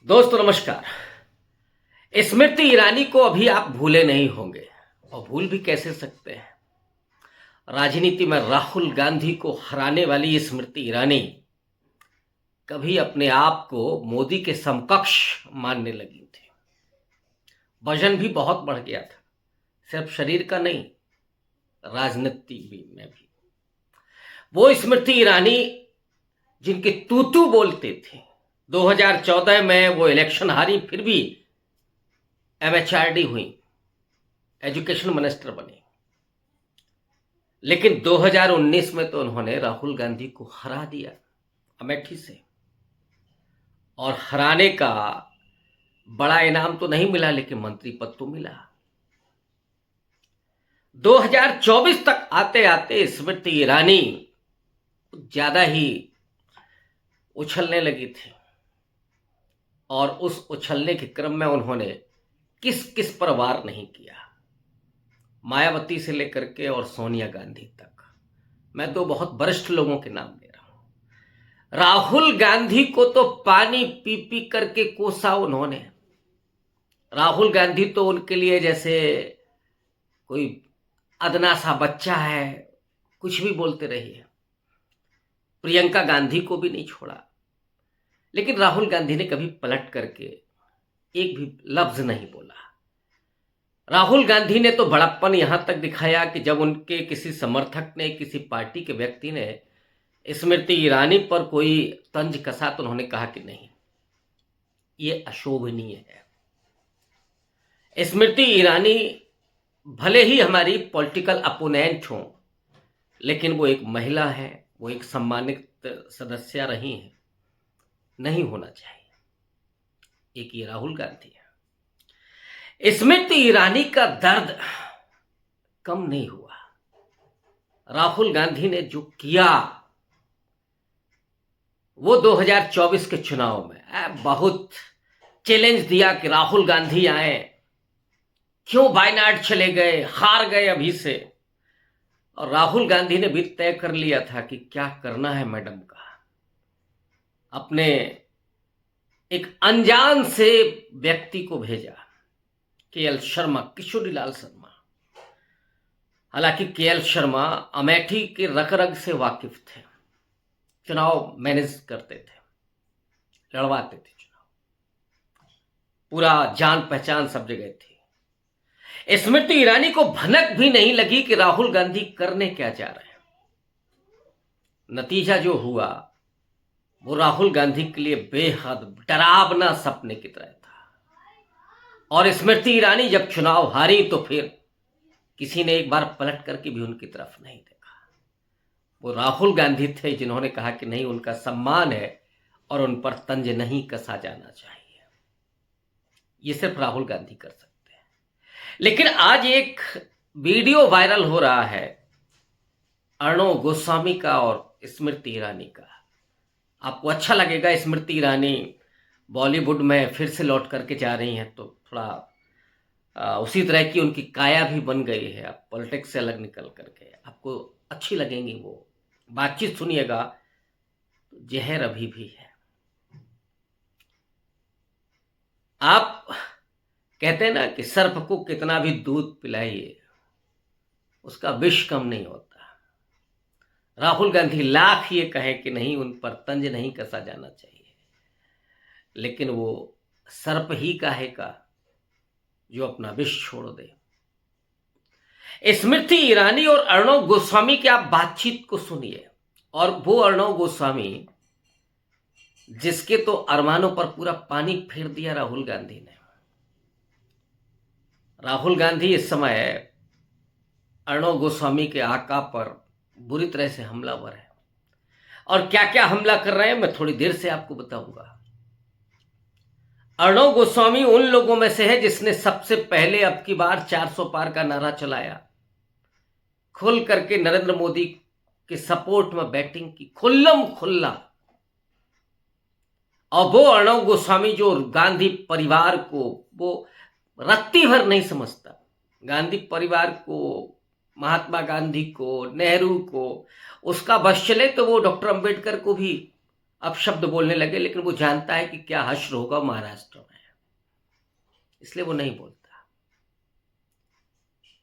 दोस्तों नमस्कार। स्मृति ईरानी को अभी आप भूले नहीं होंगे और भूल भी कैसे सकते हैं। राजनीति में राहुल गांधी को हराने वाली स्मृति ईरानी कभी अपने आप को मोदी के समकक्ष मानने लगी थी। वजन भी बहुत बढ़ गया था, सिर्फ शरीर का नहीं, राजनीति में भी। वो स्मृति ईरानी जिनके तूतू बोलते थे, 2014 में वो इलेक्शन हारी, फिर भी MHRD हुई, एजुकेशन मिनिस्टर बनी। लेकिन 2019 में तो उन्होंने राहुल गांधी को हरा दिया अमेठी से, और हराने का बड़ा इनाम तो नहीं मिला, लेकिन मंत्री पद तो मिला। 2024 तक आते आते स्मृति ईरानी ज्यादा ही उछलने लगी थी, और उस उछलने के क्रम में उन्होंने किस किस पर वार नहीं किया, मायावती से लेकर के और सोनिया गांधी तक। मैं तो बहुत वरिष्ठ लोगों के नाम ले रहा हूं। राहुल गांधी को तो पानी पी पी करके कोसा उन्होंने। राहुल गांधी तो उनके लिए जैसे कोई अदना सा बच्चा है, कुछ भी बोलते रहिए। प्रियंका गांधी को भी नहीं छोड़ा, लेकिन राहुल गांधी ने कभी पलट करके एक भी लफ्ज नहीं बोला। राहुल गांधी ने तो बड़प्पन यहां तक दिखाया कि जब उनके किसी समर्थक ने, किसी पार्टी के व्यक्ति ने स्मृति ईरानी पर कोई तंज कसा तो उन्होंने कहा कि नहीं, ये अशोभनीय है। स्मृति ईरानी भले ही हमारी पॉलिटिकल अपोनेंट हो, लेकिन वो एक महिला है, वो एक सम्मानित सदस्य रही हैं। नहीं होना चाहिए। एक ये राहुल गांधी है। स्मृति ईरानी का दर्द कम नहीं हुआ। राहुल गांधी ने जो किया वो 2024 के चुनाव में बहुत चैलेंज दिया कि राहुल गांधी आए, क्यों वायनाड चले गए, हार गए अभी से। और राहुल गांधी ने भी तय कर लिया था कि क्या करना है मैडम का। अपने एक अनजान से व्यक्ति को भेजा, KL शर्मा, किशोरीलाल शर्मा। हालांकि KL शर्मा अमेठी के रग रग से वाकिफ थे, चुनाव मैनेज करते थे, लड़वाते थे चुनाव, पूरा जान पहचान सब जगह थी। स्मृति ईरानी को भनक भी नहीं लगी कि राहुल गांधी करने क्या जा रहे हैं। नतीजा जो हुआ वो राहुल गांधी के लिए बेहद डरावना सपने की तरह था। और स्मृति ईरानी जब चुनाव हारी तो फिर किसी ने एक बार पलट करके भी उनकी तरफ नहीं देखा। वो राहुल गांधी थे जिन्होंने कहा कि नहीं, उनका सम्मान है और उन पर तंज नहीं कसा जाना चाहिए। ये सिर्फ राहुल गांधी कर सकते हैं। लेकिन आज एक वीडियो वायरल हो रहा है अर्णव गोस्वामी का और स्मृति ईरानी का। आपको अच्छा लगेगा। स्मृति ईरानी बॉलीवुड में फिर से लौट करके जा रही हैं, तो थोड़ा उसी तरह की उनकी काया भी बन गई है। आप पॉलिटिक्स से अलग निकल करके आपको अच्छी लगेंगी वो बातचीत। सुनिएगा, तो जहर अभी भी है। आप कहते हैं ना कि सर्प को कितना भी दूध पिलाइए, उसका विष कम नहीं होता। राहुल गांधी लाख ये कहे कि नहीं, उन पर तंज नहीं कसा जाना चाहिए, लेकिन वो सर्प ही काहे का जो अपना विष छोड़ दे। स्मृति ईरानी और अर्णव गोस्वामी की आप बातचीत को सुनिए। और वो अर्णव गोस्वामी जिसके तो अरमानों पर पूरा पानी फेर दिया राहुल गांधी ने। राहुल गांधी इस समय अर्णव गोस्वामी के आका पर बुरी तरह से हमलावर है। और क्या क्या हमला कर रहे हैं मैं थोड़ी देर से आपको बताऊंगा। अर्णव गोस्वामी उन लोगों में से है जिसने सबसे पहले अब की बार 400 पार का नारा चलाया, खुल करके नरेंद्र मोदी के सपोर्ट में बैटिंग की, खुल्लम खुल्ला। और वो अर्णव गोस्वामी जो गांधी परिवार को वो रत्ती भर नहीं समझता, गांधी परिवार को, महात्मा गांधी को, नेहरू को, उसका बस चले तो वो डॉक्टर अंबेडकर को भी अपशब्द बोलने लगे, लेकिन वो जानता है कि क्या हश्र होगा महाराष्ट्र में, इसलिए वो नहीं बोलता।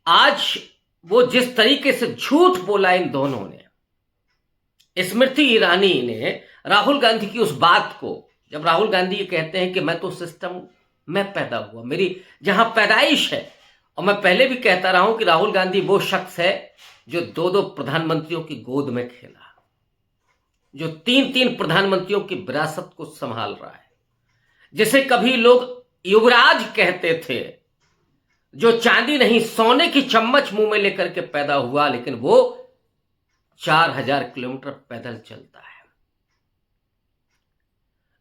आज वो जिस तरीके से झूठ बोला इन दोनों ने, स्मृति ईरानी ने राहुल गांधी की उस बात को, जब राहुल गांधी ये कहते हैं कि मैं तो सिस्टम में पैदा हुआ, मेरी जहां पैदाइश है, और मैं पहले भी कहता रहा हूं कि राहुल गांधी वो शख्स है जो दो दो प्रधानमंत्रियों की गोद में खेला, जो तीन तीन प्रधानमंत्रियों की विरासत को संभाल रहा है, जिसे कभी लोग युवराज कहते थे, जो चांदी नहीं सोने की चम्मच मुंह में लेकर के पैदा हुआ, लेकिन वो 4000 किलोमीटर पैदल चलता है,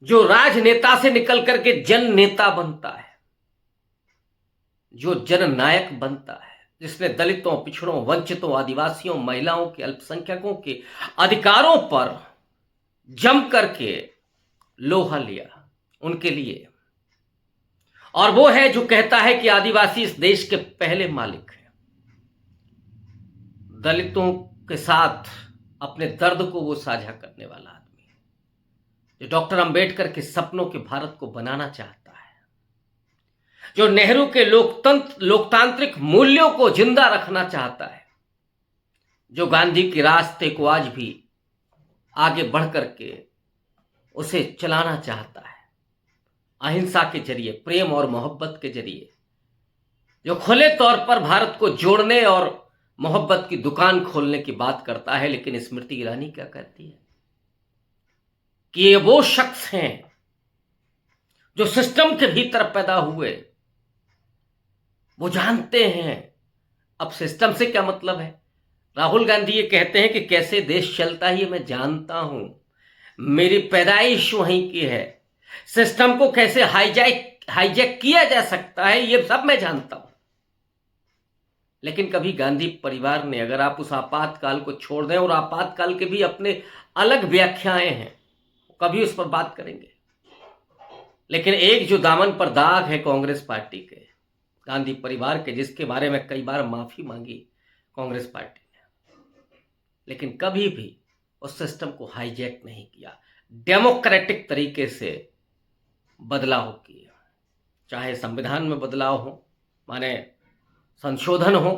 जो राजनेता से निकल करके जन नेता बनता है, जो जननायक बनता है, जिसने दलितों, पिछड़ों, वंचितों, आदिवासियों, महिलाओं के, अल्पसंख्यकों के अधिकारों पर जम करके लोहा लिया उनके लिए। और वो है जो कहता है कि आदिवासी इस देश के पहले मालिक हैं। दलितों के साथ अपने दर्द को वो साझा करने वाला आदमी, जो डॉक्टर अंबेडकर के सपनों के भारत को बनाना चाहता है, जो नेहरू के लोकतांत्रिक मूल्यों को जिंदा रखना चाहता है, जो गांधी के रास्ते को आज भी आगे बढ़ करके उसे चलाना चाहता है, अहिंसा के जरिए, प्रेम और मोहब्बत के जरिए, जो खुले तौर पर भारत को जोड़ने और मोहब्बत की दुकान खोलने की बात करता है। लेकिन स्मृति ईरानी क्या कहती है कि ये वो शख्स हैं जो सिस्टम के भीतर पैदा हुए, वो जानते हैं अब सिस्टम से क्या मतलब है। राहुल गांधी ये कहते हैं कि कैसे देश चलता है ये मैं जानता हूं, मेरी पैदाइश वहीं की है, सिस्टम को कैसे हाईजैक किया जा सकता है ये सब मैं जानता हूं। लेकिन कभी गांधी परिवार ने, अगर आप उस आपातकाल को छोड़ दें, और आपातकाल के भी अपने अलग व्याख्याएं हैं, कभी उस पर बात करेंगे, लेकिन एक जो दामन पर दाग है कांग्रेस पार्टी के, गांधी परिवार के, जिसके बारे में कई बार माफी मांगी कांग्रेस पार्टी ने, लेकिन कभी भी उस सिस्टम को हाईजैक नहीं किया, डेमोक्रेटिक तरीके से बदलाव किए, चाहे संविधान में बदलाव हो, माने संशोधन हो,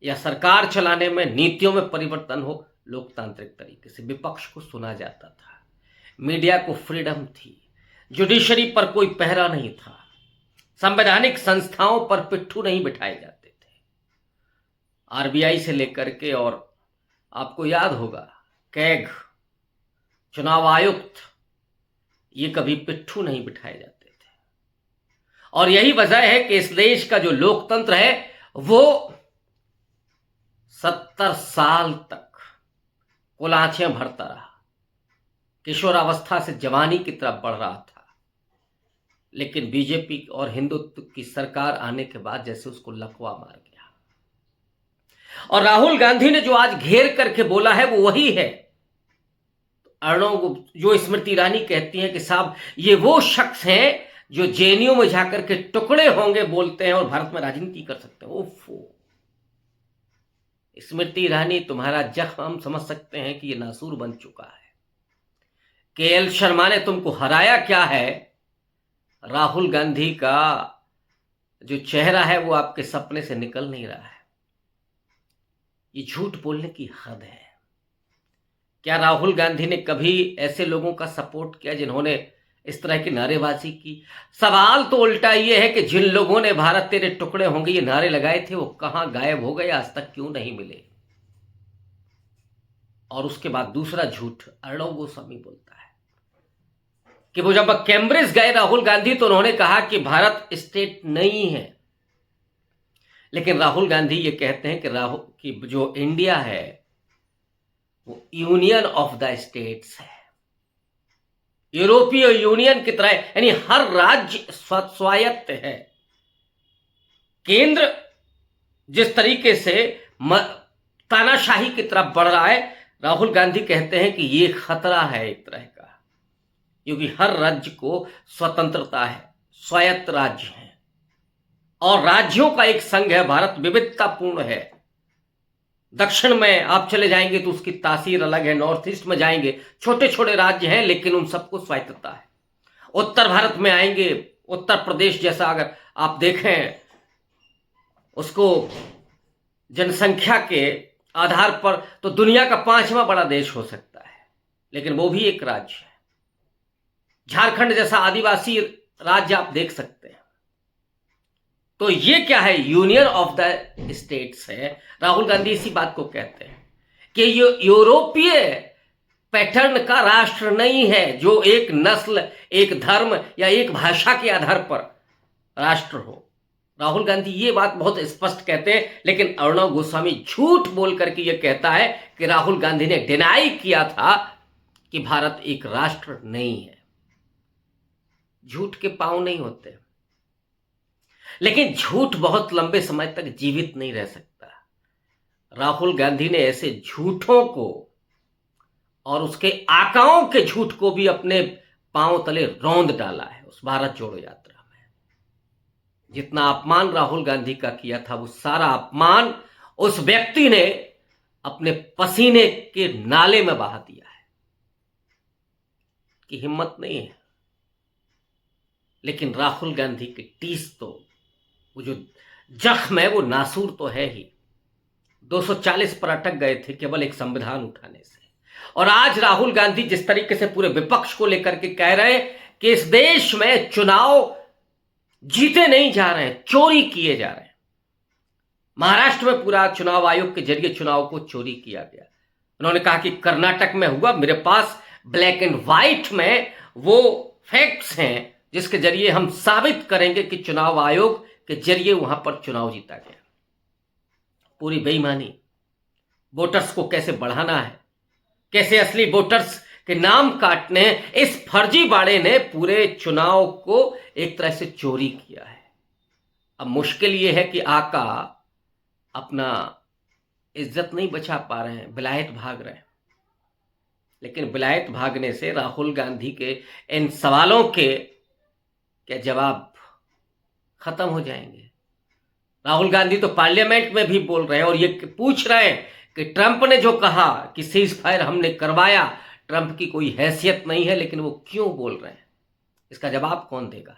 या सरकार चलाने में नीतियों में परिवर्तन हो, लोकतांत्रिक तरीके से विपक्ष को सुना जाता था, मीडिया को फ्रीडम थी, जुडिशरी पर कोई पहरा नहीं था, संवैधानिक संस्थाओं पर पिट्ठू नहीं बिठाए जाते थे, आरबीआई से लेकर के, और आपको याद होगा कैग, चुनाव आयुक्त, ये कभी पिट्ठू नहीं बिठाए जाते थे। और यही वजह है कि इस देश का जो लोकतंत्र है वो 70 साल तक कुलांछें भरता रहा, किशोरावस्था से जवानी की तरफ बढ़ रहा था, लेकिन बीजेपी और हिंदुत्व की सरकार आने के बाद जैसे उसको लकवा मार गया। और राहुल गांधी ने जो आज घेर करके बोला है वो वही है। अर्णव, जो स्मृति ईरानी कहती हैं कि साहब ये वो शख्स हैं जो जेएनयू में जाकर के टुकड़े होंगे बोलते हैं और भारत में राजनीति कर सकते हैं। ओफो, स्मृति ईरानी, तुम्हारा जख्म हम समझ सकते हैं कि ये नासूर बन चुका है। केएल शर्मा ने तुमको हराया क्या है, राहुल गांधी का जो चेहरा है वो आपके सपने से निकल नहीं रहा है। ये झूठ बोलने की हद है। क्या राहुल गांधी ने कभी ऐसे लोगों का सपोर्ट किया जिन्होंने इस तरह की नारेबाजी की? सवाल तो उल्टा ये है कि जिन लोगों ने भारत तेरे टुकड़े होंगे ये नारे लगाए थे वो कहां गायब हो गए, आज तक क्यों नहीं मिले? और उसके बाद दूसरा झूठ अर्णव गोस्वामी बोलता है कि वो जब कैम्ब्रिज गए राहुल गांधी तो उन्होंने कहा कि भारत स्टेट नहीं है, लेकिन राहुल गांधी ये कहते हैं कि जो इंडिया है वो यूनियन ऑफ द स्टेट्स है, यूरोपीय यूनियन की तरह, यानी हर राज्य स्वायत्त है। केंद्र जिस तरीके से तानाशाही की तरफ बढ़ रहा है, राहुल गांधी कहते हैं कि ये खतरा है एक तरह का, क्योंकि हर राज्य को स्वतंत्रता है, स्वायत्त राज्य है और राज्यों का एक संघ है। भारत विविधतापूर्ण है, दक्षिण में आप चले जाएंगे तो उसकी तासीर अलग है, नॉर्थ ईस्ट में जाएंगे छोटे छोटे राज्य हैं लेकिन उन सबको स्वायत्तता है। उत्तर भारत में आएंगे, उत्तर प्रदेश जैसा अगर आप देखें उसको जनसंख्या के आधार पर तो दुनिया का 5वां बड़ा देश हो सकता है, लेकिन वो भी एक राज्य है। झारखंड जैसा आदिवासी राज्य आप देख सकते हैं। तो ये क्या है, यूनियन ऑफ द स्टेट्स है। राहुल गांधी इसी बात को कहते हैं कि ये यूरोपीय पैटर्न का राष्ट्र नहीं है जो एक नस्ल, एक धर्म या एक भाषा के आधार पर राष्ट्र हो। राहुल गांधी ये बात बहुत स्पष्ट कहते हैं, लेकिन अर्णव गोस्वामी झूठ बोल करके ये कहता है कि राहुल गांधी ने डिनाई किया था कि भारत एक राष्ट्र नहीं है। झूठ के पांव नहीं होते, लेकिन झूठ बहुत लंबे समय तक जीवित नहीं रह सकता। राहुल गांधी ने ऐसे झूठों को और उसके आकाओं के झूठ को भी अपने पांव तले रौंद डाला है उस भारत जोड़ो यात्रा में। जितना अपमान राहुल गांधी का किया था वो सारा अपमान उस व्यक्ति ने अपने पसीने के नाले में बहा दिया है। कि हिम्मत नहीं है, लेकिन राहुल गांधी की टीस तो, वो जो जख्म है वो नासूर तो है ही। 240 पर अटक गए थे केवल एक संविधान उठाने से। और आज राहुल गांधी जिस तरीके से पूरे विपक्ष को लेकर के कह रहे हैं कि इस देश में चुनाव जीते नहीं जा रहे हैं, चोरी किए जा रहे हैं। महाराष्ट्र में पूरा चुनाव आयोग के जरिए चुनाव को चोरी किया गया। उन्होंने कहा कि कर्नाटक में हुआ, मेरे पास ब्लैक एंड व्हाइट में वो फैक्ट्स हैं जिसके जरिए हम साबित करेंगे कि चुनाव आयोग के जरिए वहां पर चुनाव जीता गया। पूरी बेईमानी। वोटर्स को कैसे बढ़ाना है, कैसे असली वोटर्स के नाम काटने हैं, इस फर्जीवाड़े ने पूरे चुनाव को एक तरह से चोरी किया है। अब मुश्किल यह है कि आका अपना इज्जत नहीं बचा पा रहे हैं, विलायत भाग रहे हैं। लेकिन विलायत भागने से राहुल गांधी के इन सवालों के क्या जवाब खत्म हो जाएंगे। राहुल गांधी तो पार्लियामेंट में भी बोल रहे हैं और ये पूछ रहे हैं कि ट्रंप ने जो कहा कि सीज फायर हमने करवाया, ट्रंप की कोई हैसियत नहीं है, लेकिन वो क्यों बोल रहे हैं, इसका जवाब कौन देगा।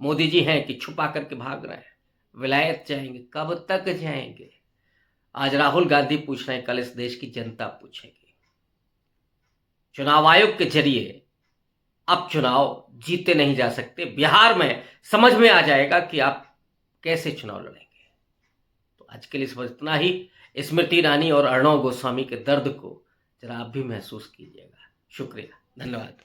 मोदी जी हैं कि छुपा करके भाग रहे हैं, विलायत जाएंगे, कब तक जाएंगे। आज राहुल गांधी पूछ रहे हैं, कल इस देश की जनता पूछेगी। चुनाव आयोग के जरिए अब चुनाव जीते नहीं जा सकते। बिहार में समझ में आ जाएगा कि आप कैसे चुनाव लड़ेंगे। तो आज के लिए इस वक्त इतना ही। स्मृति ईरानी और अर्णव गोस्वामी के दर्द को जरा आप भी महसूस कीजिएगा। शुक्रिया, धन्यवाद।